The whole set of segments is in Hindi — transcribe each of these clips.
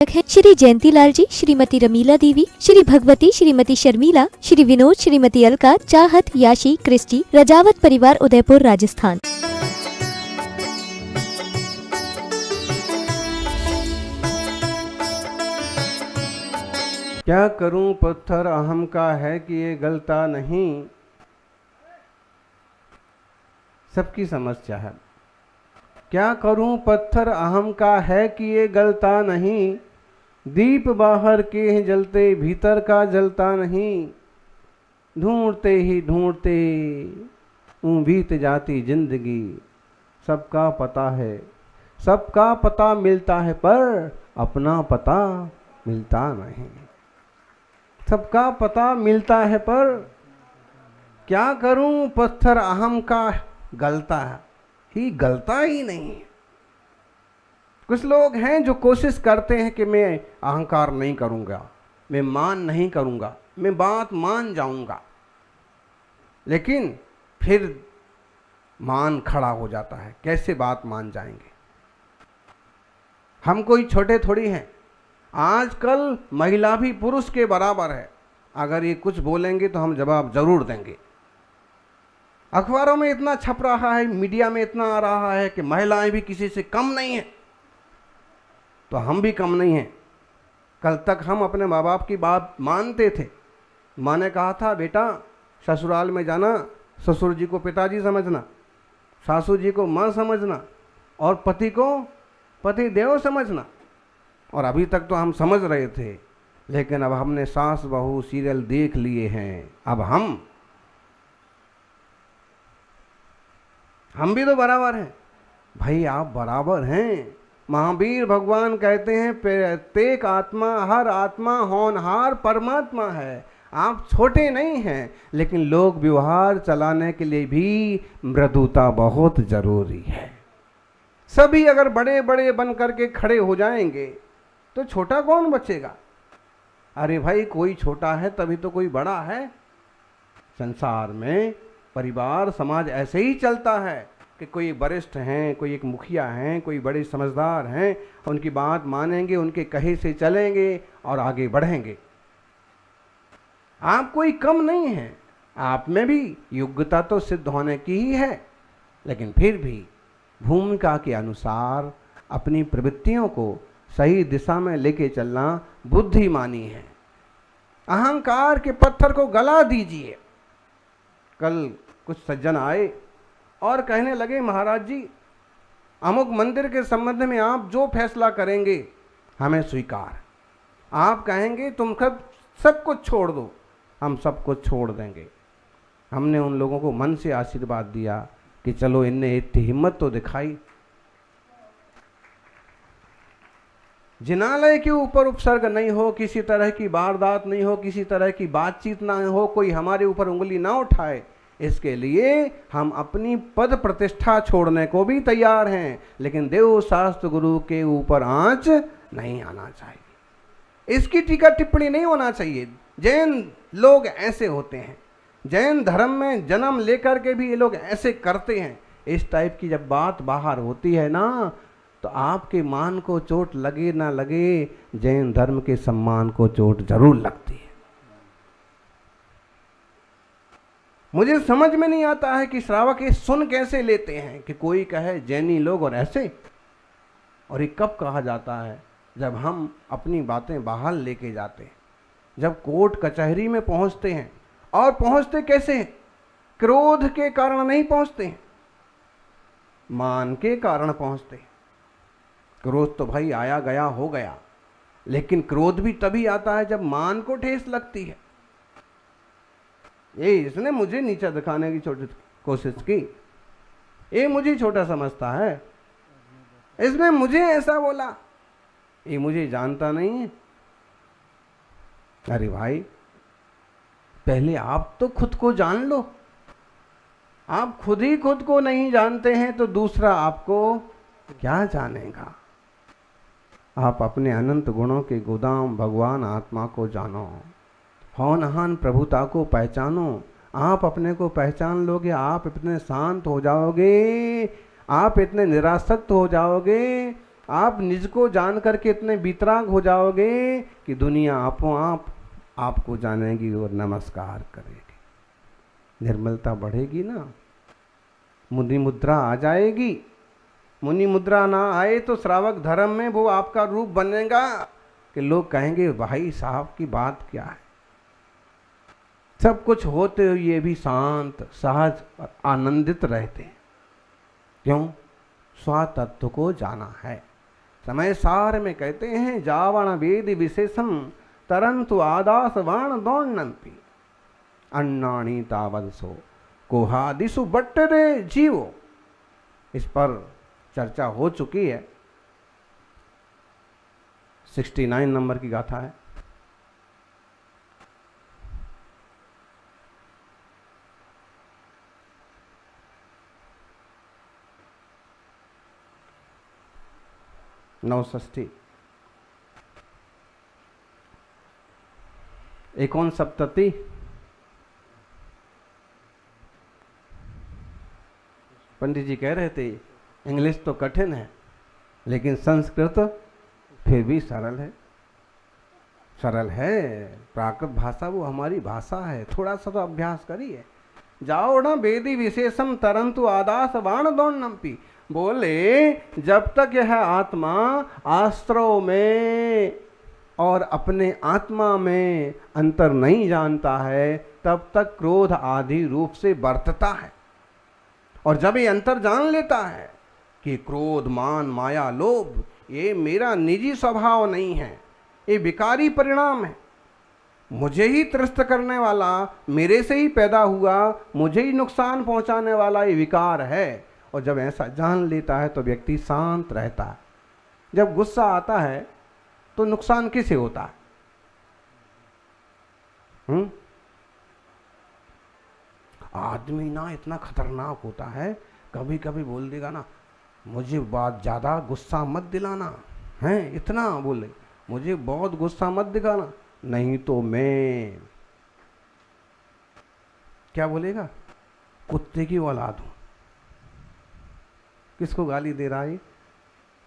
है श्री जयंतीलाल जी, श्रीमती रमीला देवी, श्री भगवती, श्रीमती शर्मिला, श्री विनोद, श्रीमती अलका, चाहत, याशी, क्रिस्टी, रजावत परिवार, उदयपुर, राजस्थान। क्या करूं पत्थर अहम का है कि ये गलता नहीं। सबकी समस्या है। क्या करूं पत्थर अहम का है कि ये गलता नहीं। दीप बाहर के हैं जलते, भीतर का जलता नहीं। ढूंढते ही ढूंढते बीत जाती जिंदगी। सबका पता है, सबका पता मिलता है, पर अपना पता मिलता नहीं। सबका पता मिलता है, पर क्या करूं पत्थर अहम का गलता गलता ही नहीं। कुछ लोग हैं जो कोशिश करते हैं कि मैं अहंकार नहीं करूंगा, मैं मान नहीं करूंगा, मैं बात मान जाऊंगा, लेकिन फिर मान खड़ा हो जाता है। कैसे बात मान जाएंगे? हम कोई छोटे थोड़ी हैं। आजकल महिला भी पुरुष के बराबर है। अगर ये कुछ बोलेंगे तो हम जवाब जरूर देंगे। अखबारों में इतना छप रहा है, मीडिया में इतना आ रहा है कि महिलाएं भी किसी से कम नहीं हैं, तो हम भी कम नहीं हैं। कल तक हम अपने माँ बाप की बात मानते थे। माँ ने कहा था, बेटा ससुराल में जाना, ससुर जी को पिताजी समझना, सासू जी को माँ समझना और पति को पति देव समझना। और अभी तक तो हम समझ रहे थे, लेकिन अब हमने सास बहू सीरियल देख लिए हैं। अब हम भी तो बराबर हैं। भाई आप बराबर हैं। महावीर भगवान कहते हैं, प्रत्येक आत्मा, हर आत्मा होनहार परमात्मा है। आप छोटे नहीं हैं, लेकिन लोक व्यवहार चलाने के लिए भी मृदुता बहुत जरूरी है। सभी अगर बड़े बड़े बन करके खड़े हो जाएंगे तो छोटा कौन बचेगा? अरे भाई, कोई छोटा है तभी तो कोई बड़ा है। संसार में परिवार समाज ऐसे ही चलता है कि कोई वरिष्ठ हैं, कोई एक मुखिया हैं, कोई बड़े समझदार हैं, उनकी बात मानेंगे, उनके कहे से चलेंगे और आगे बढ़ेंगे। आप कोई कम नहीं हैं। आप में भी योग्यता तो सिद्ध होने की ही है, लेकिन फिर भी भूमिका के अनुसार अपनी प्रवृत्तियों को सही दिशा में लेके चलना बुद्धिमानी है। अहंकार के पत्थर को गला दीजिए। कल कुछ सज्जन आए और कहने लगे, महाराज जी अमुक मंदिर के संबंध में आप जो फैसला करेंगे हमें स्वीकार। आप कहेंगे तुम सब कुछ छोड़ दो, हम सब कुछ छोड़ देंगे। हमने उन लोगों को मन से आशीर्वाद दिया कि चलो, इनने इतनी हिम्मत तो दिखाई। जिनालय के ऊपर उपसर्ग नहीं हो, किसी तरह की वारदात नहीं हो, किसी तरह की बातचीत ना हो, कोई हमारे ऊपर उंगली ना उठाए, इसके लिए हम अपनी पद प्रतिष्ठा छोड़ने को भी तैयार हैं, लेकिन देव शास्त्र गुरु के ऊपर आंच नहीं आना चाहिए। इसकी टीका टिप्पणी नहीं होना चाहिए। जैन लोग ऐसे होते हैं, जैन धर्म में जन्म लेकर के भी ये लोग ऐसे करते हैं। इस टाइप की जब बात बाहर होती है ना, तो आपके मान को चोट लगे ना लगे, जैन धर्म के सम्मान को चोट जरूर लगती है। मुझे समझ में नहीं आता है कि श्रावक ये सुन कैसे लेते हैं कि कोई कहे जैनी लोग और ऐसे। और ये कब कहा जाता है? जब हम अपनी बातें बाहर लेके जाते हैं, जब कोर्ट कचहरी में पहुंचते हैं। और पहुंचते कैसे हैं? क्रोध के कारण नहीं पहुंचते हैं, मान के कारण पहुंचते हैं। क्रोध तो भाई आया गया हो गया, लेकिन क्रोध भी तभी आता है जब मान को ठेस लगती है। ये इसने मुझे नीचा दिखाने की छोटी कोशिश की, ये मुझे छोटा समझता है, इसने मुझे ऐसा बोला, ये मुझे जानता नहीं है। अरे भाई, पहले आप तो खुद को जान लो। आप खुद ही खुद को नहीं जानते हैं तो दूसरा आपको क्या जानेगा? आप अपने अनंत गुणों के गोदाम भगवान आत्मा को जानो, होनहान प्रभुता को पहचानो। आप अपने को पहचान लोगे, आप इतने शांत हो जाओगे, आप इतने निरासक्त हो जाओगे आप निज को जान करके इतने वितराग हो जाओगे कि दुनिया आपो आप आपको जानेगी और नमस्कार करेगी। निर्मलता बढ़ेगी ना, मुनि मुद्रा आ जाएगी। मुनि मुद्रा ना आए तो श्रावक धर्म में वो आपका रूप बनेगा कि लोग कहेंगे भाई साहब की बात क्या है। सब कुछ होते हुए भी शांत सहज और आनंदित रहते हैं। क्यों? स्वतत्व को जाना है। समय सार में कहते हैं जावण वेद विशेषम तरंतु आदास वाण दौड़नपी अन्नाणी तावदसो कोहादिसु बट्ट रे जीवो। इस पर चर्चा हो चुकी है। 69 नंबर की गाथा है। नवषष्ठी 69 पंडित जी कह रहे थे इंग्लिश तो कठिन है लेकिन संस्कृत फिर भी सरल है। सरल है, प्राकृत भाषा वो हमारी भाषा है। थोड़ा सा तो अभ्यास करिए। जाओ ना वेदी विशेषम तरंतु आदास बाण दौड़नपी। बोले जब तक यह आत्मा आश्रव में और अपने आत्मा में अंतर नहीं जानता है तब तक क्रोध आदि रूप से बरतता है। और जब ये अंतर जान लेता है कि क्रोध मान माया लोभ ये मेरा निजी स्वभाव नहीं है, ये विकारी परिणाम है, मुझे ही त्रस्त करने वाला, मेरे से ही पैदा हुआ, मुझे ही नुकसान पहुंचाने वाला ये विकार है। और जब ऐसा जान लेता है तो व्यक्ति शांत रहता है। जब गुस्सा आता है तो नुकसान किसे होता है? आदमी ना इतना खतरनाक होता है, कभी कभी बोल देगा ना मुझे बात ज़्यादा गुस्सा मत दिलाना है, इतना बोले मुझे बहुत गुस्सा मत दिखाना नहीं तो मैं क्या बोलेगा, कुत्ते की औलाद हूं। किसको गाली दे रहा है?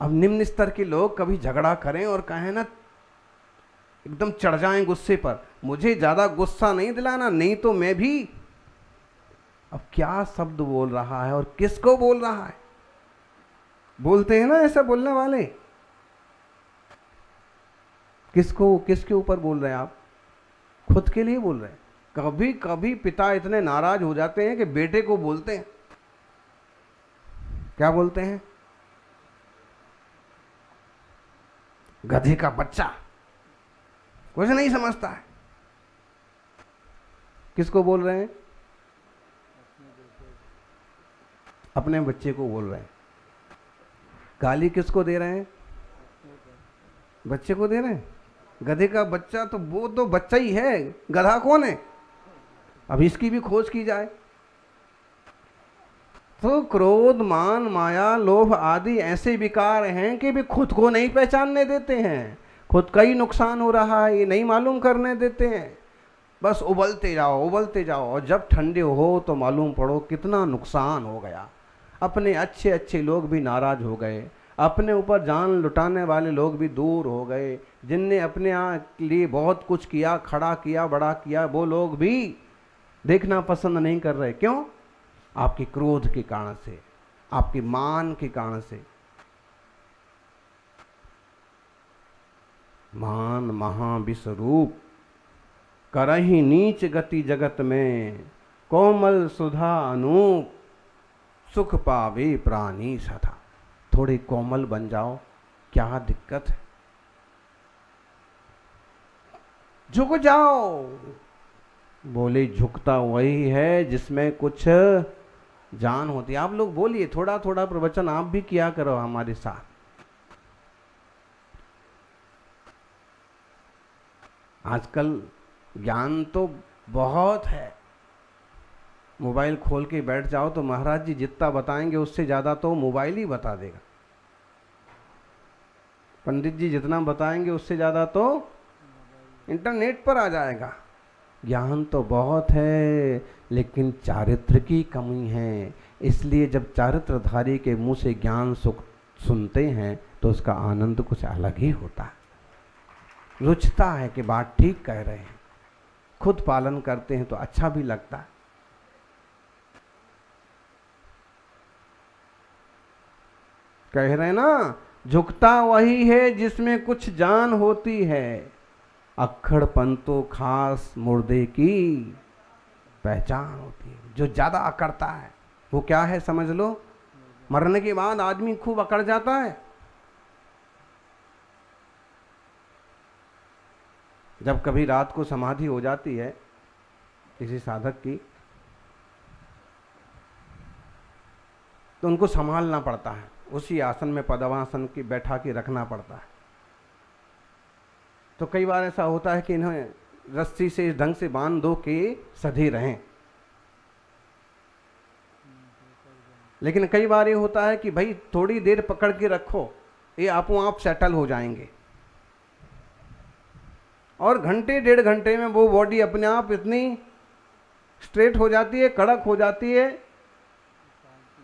अब निम्न स्तर के लोग कभी झगड़ा करें और कहें ना एकदम चढ़ जाएं गुस्से पर, मुझे ज्यादा गुस्सा नहीं दिलाना नहीं तो मैं भी। अब क्या शब्द बोल रहा है और किसको बोल रहा है? बोलते हैं ना ऐसा बोलने वाले, किसको किसके ऊपर बोल रहे हैं आप? खुद के लिए बोल रहे हैं। कभी कभी पिता इतने नाराज हो जाते हैं कि बेटे को बोलते हैं, क्या बोलते हैं? गधे का बच्चा। कुछ नहीं समझता है। किसको बोल रहे हैं? अपने बच्चे को बोल रहे हैं। गाली किसको दे रहे हैं? बच्चे को दे रहे हैं। गधे का बच्चा तो वो तो बच्चा ही है, गधा कौन है? अब इसकी भी खोज की जाए तो क्रोध मान माया लोभ आदि ऐसे विकार हैं कि वे खुद को नहीं पहचानने देते हैं। खुद का ही नुकसान हो रहा है ये नहीं मालूम करने देते हैं। बस उबलते जाओ और जब ठंडे हो तो मालूम पड़ो कितना नुकसान हो गया। अपने अच्छे अच्छे लोग भी नाराज हो गए, अपने ऊपर जान लुटाने वाले लोग भी दूर हो गए, जिनने अपने लिए बहुत कुछ किया, खड़ा किया, बड़ा किया, वो लोग भी देखना पसंद नहीं कर रहे। क्यों? आपके क्रोध के कारण से, आपके मान के कारण से। मान महाविश्वरूप करहि नीच गति जगत में, कोमल सुधा अनूप सुख पावे प्राणी सदा। थोड़े कोमल बन जाओ, क्या दिक्कत है? झुक जाओ। बोले झुकता वही है जिसमें कुछ जान होती है। आप लोग बोलिए, थोड़ा थोड़ा प्रवचन आप भी किया करो हमारे साथ। आजकल ज्ञान तो बहुत है, मोबाइल खोल के बैठ जाओ तो महाराज जी जितना बताएंगे उससे ज़्यादा तो मोबाइल ही बता देगा। पंडित जी जितना बताएंगे उससे ज़्यादा तो इंटरनेट पर आ जाएगा। ज्ञान तो बहुत है लेकिन चारित्र की कमी है। इसलिए जब चारित्रधारी के मुंह से ज्ञान सुनते हैं तो उसका आनंद कुछ अलग ही होता है। रुचता है कि बात ठीक कह रहे हैं, खुद पालन करते हैं तो अच्छा भी लगता है। कह रहे ना, झुकता वही है जिसमें कुछ जान होती है, अक्खड़पन तो खास मुर्दे की पहचान होती है। जो ज्यादा अकड़ता है वो क्या है समझ लो, मरने के बाद आदमी खूब अकड़ जाता है। जब कभी रात को समाधि हो जाती है किसी साधक की, तो उनको संभालना पड़ता है, उसी आसन में पद्मासन की बैठा के रखना पड़ता है। तो कई बार ऐसा होता है कि इन्हें रस्सी से इस ढंग से बांध दो कि सधे रहें, लेकिन कई बार ये होता है कि भाई थोड़ी देर पकड़ के रखो, ये आपो आप सेटल हो जाएंगे, और घंटे डेढ़ घंटे में वो बॉडी अपने आप इतनी स्ट्रेट हो जाती है, कड़क हो जाती है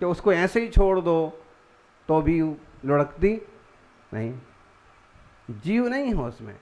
कि उसको ऐसे ही छोड़ दो तो भी लुढ़कती नहीं, जीव नहीं हो उसमें।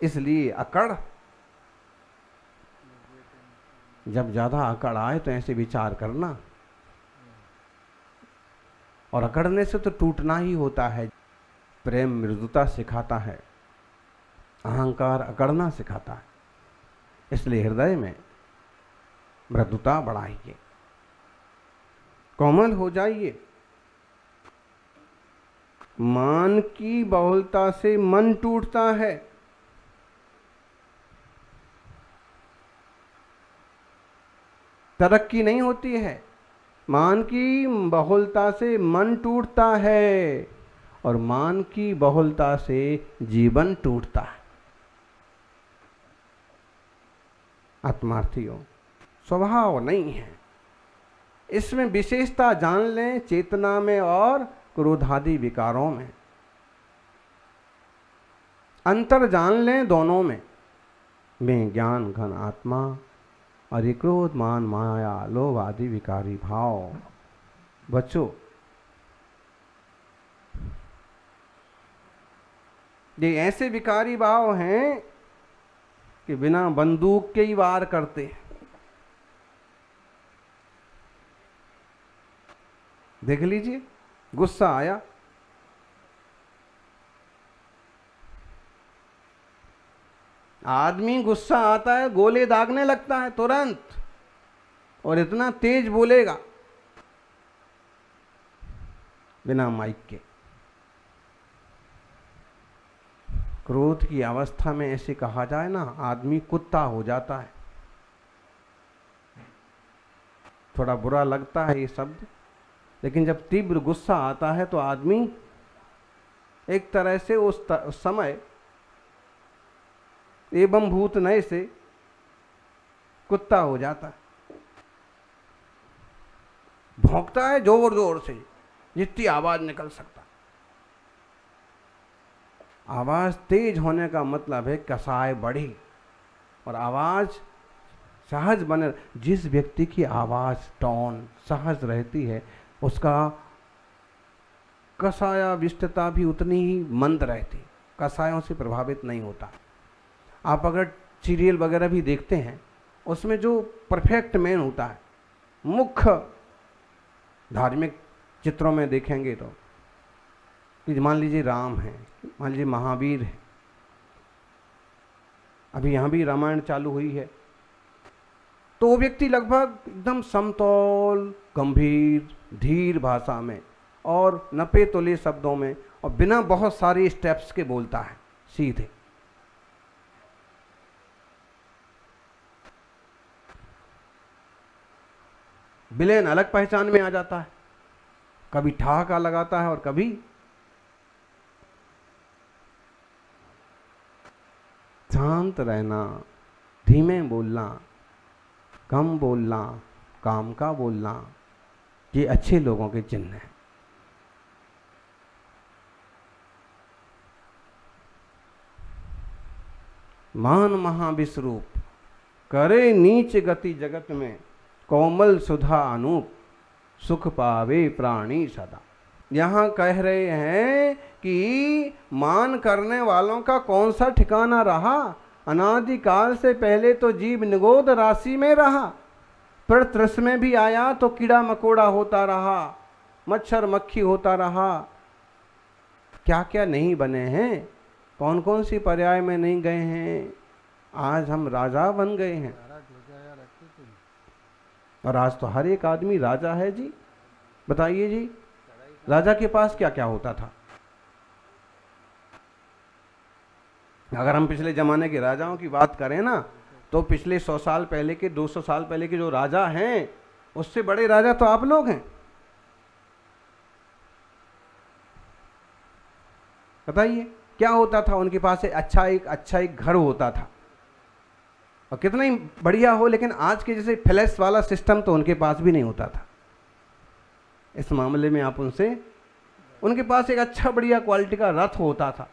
इसलिए अकड़, जब ज्यादा अकड़ आए तो ऐसे विचार करना, और अकड़ने से तो टूटना ही होता है। प्रेम मृदुता सिखाता है, अहंकार अकड़ना सिखाता है। इसलिए हृदय में मृदुता बढ़ाइए, कोमल हो जाइए। मान की बहुलता से मन टूटता है, तरक्की नहीं होती है। मान की बहुलता से मन टूटता है, और मान की बहुलता से जीवन टूटता है। आत्मार्थियों, स्वभाव नहीं है, इसमें विशेषता जान लें, चेतना में और क्रोधादि विकारों में अंतर जान लें, दोनों में। मैं ज्ञान घन आत्मा और ये क्रोध मान माया लोभ आदि विकारी भाव। बच्चों, ये ऐसे विकारी भाव हैं कि बिना बंदूक के ही वार करते हैं। देख लीजिए, गुस्सा आया, आदमी गुस्सा आता है गोले दागने लगता है तुरंत, और इतना तेज बोलेगा बिना माइक के। क्रोध की अवस्था में ऐसे कहा जाए ना, आदमी कुत्ता हो जाता है। थोड़ा बुरा लगता है ये शब्द, लेकिन जब तीव्र गुस्सा आता है तो आदमी एक तरह से उस समय एवं भूत नए से कुत्ता हो जाता है, भौंकता है जोर जोर से, जितनी आवाज निकल सकता। आवाज तेज होने का मतलब है कसाय बढ़ी, और आवाज सहज बने। जिस व्यक्ति की आवाज टोन सहज रहती है, उसका कसायाविष्टता भी उतनी ही मंद रहती, कसायों से प्रभावित नहीं होता। आप अगर सीरियल वगैरह भी देखते हैं, उसमें जो परफेक्ट मैन होता है, मुख्य धार्मिक चित्रों में देखेंगे तो, कि मान लीजिए राम है, मान लीजिए महावीर है, अभी यहाँ भी रामायण चालू हुई है, तो वो व्यक्ति लगभग एकदम समतौल, गंभीर, धीर भाषा में और नपे तुले शब्दों में और बिना बहुत सारे स्टेप्स के बोलता है, सीधे। विलेन अलग पहचान में आ जाता है, कभी ठहाका लगाता है और कभी शांत रहना, धीमे बोलना, कम बोलना, काम का बोलना, ये अच्छे लोगों के चिन्ह हैं। मान महाविश्वरूप करे नीच गति जगत में, कोमल सुधा अनूप। सुख पावे प्राणी सदा। यहाँ कह रहे हैं कि मान करने वालों का कौन सा ठिकाना रहा। अनादिकाल से पहले तो जीव निगोद राशि में रहा, पर त्रस में भी आया तो कीड़ा मकोड़ा होता रहा, मच्छर मक्खी होता रहा। क्या क्या नहीं बने हैं, कौन कौन सी पर्याय में नहीं गए हैं। आज हम राजा बन गए हैं, और आज तो हर एक आदमी राजा है जी। बताइए जी, राजा के पास क्या क्या होता था। अगर हम पिछले जमाने के राजाओं की बात करें ना, तो पिछले 100 साल पहले के, 200 साल पहले के जो राजा हैं, उससे बड़े राजा तो आप लोग हैं। बताइए क्या होता था उनके पास। अच्छा एक घर होता था, और कितना ही बढ़िया हो, लेकिन आज के जैसे फ्लैश वाला सिस्टम तो उनके पास भी नहीं होता था। इस मामले में आप उनके पास एक अच्छा बढ़िया क्वालिटी का रथ होता था,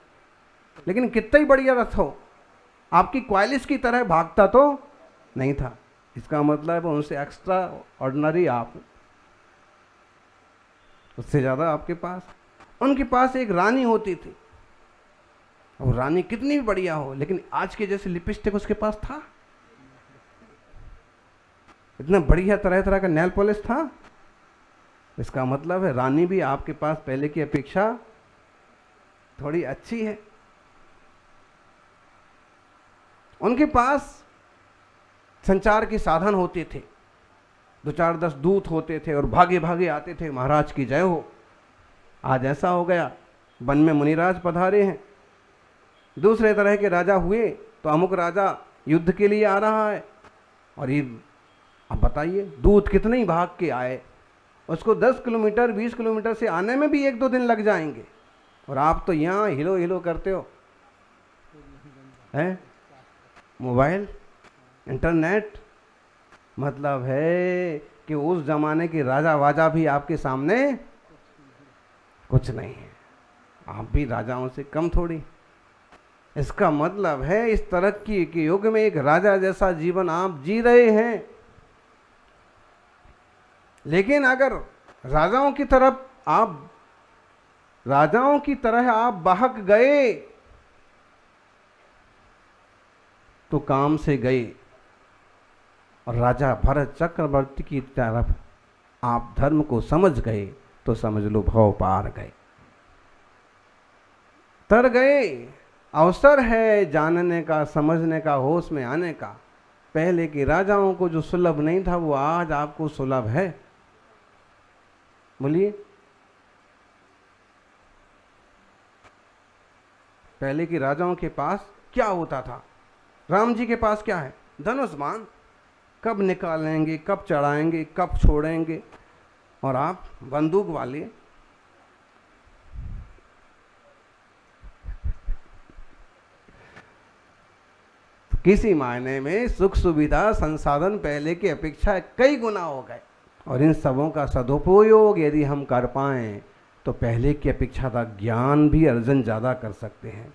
लेकिन कितना ही बढ़िया रथ हो, आपकी क्वालिस की तरह भागता तो नहीं था। इसका मतलब है उनसे एक्स्ट्रा ऑर्डिनरी आप, उससे ज़्यादा आपके पास। उनके पास एक रानी होती थी, और रानी कितनी भी बढ़िया हो, लेकिन आज के जैसे लिपस्टिक उसके पास था, इतना बढ़िया तरह तरह का नेल पॉलिश था। इसका मतलब है रानी भी आपके पास पहले की अपेक्षा थोड़ी अच्छी है। उनके पास संचार के साधन होते थे, 2-4-10 दूत होते थे, और भागे भागे आते थे, महाराज की जय हो। आज ऐसा हो गया, वन में मुनिराज पधारे हैं, दूसरे तरह के राजा हुए तो अमुक राजा युद्ध के लिए आ रहा है, और ये अब बताइए दूत कितने ही भाग के आए, उसको 10 किलोमीटर 20 किलोमीटर से आने में भी 1-2 दिन लग जाएंगे, और आप तो यहाँ हिलो हिलो करते हो। है मोबाइल, इंटरनेट, मतलब है कि उस जमाने के राजा वाजा भी आपके सामने कुछ नहीं है। आप भी राजाओं से कम थोड़ी। इसका मतलब है इस तरक्की के युग में एक राजा जैसा जीवन आप जी रहे हैं। लेकिन अगर राजाओं की तरह आप बहक गए तो काम से गए, और राजा भरत चक्रवर्ती की तरफ आप धर्म को समझ गए तो समझ लो भव पार गए, तर गए। अवसर है जानने का, समझने का, होश में आने का। पहले के राजाओं को जो सुलभ नहीं था वो आज आपको सुलभ है। बोलिए, पहले के राजाओं के पास क्या होता था। राम जी के पास क्या है, धनुष बाण, कब निकालेंगे, कब चढ़ाएंगे, कब छोड़ेंगे, और आप बंदूक वाले। किसी मायने में सुख सुविधा संसाधन पहले की अपेक्षा कई गुना हो गए, और इन सबों का सदुपयोग यदि हम कर पाएं तो पहले की अपेक्षा का ज्ञान भी अर्जन ज़्यादा कर सकते हैं।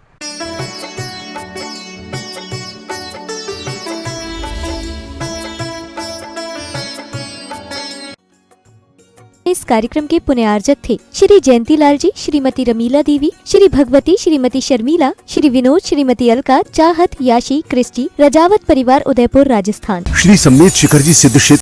इस कार्यक्रम के पुण्यार्जक थे श्री जयंतीलाल जी, श्रीमती रमीला देवी, श्री भगवती, श्रीमती शर्मिला, श्री विनोद, श्रीमती अलका, चाहत, याशी, क्रिस्टी, रजावत परिवार, उदयपुर, राजस्थान। श्री सम्मेत शिखरजी सिद्ध क्षेत्र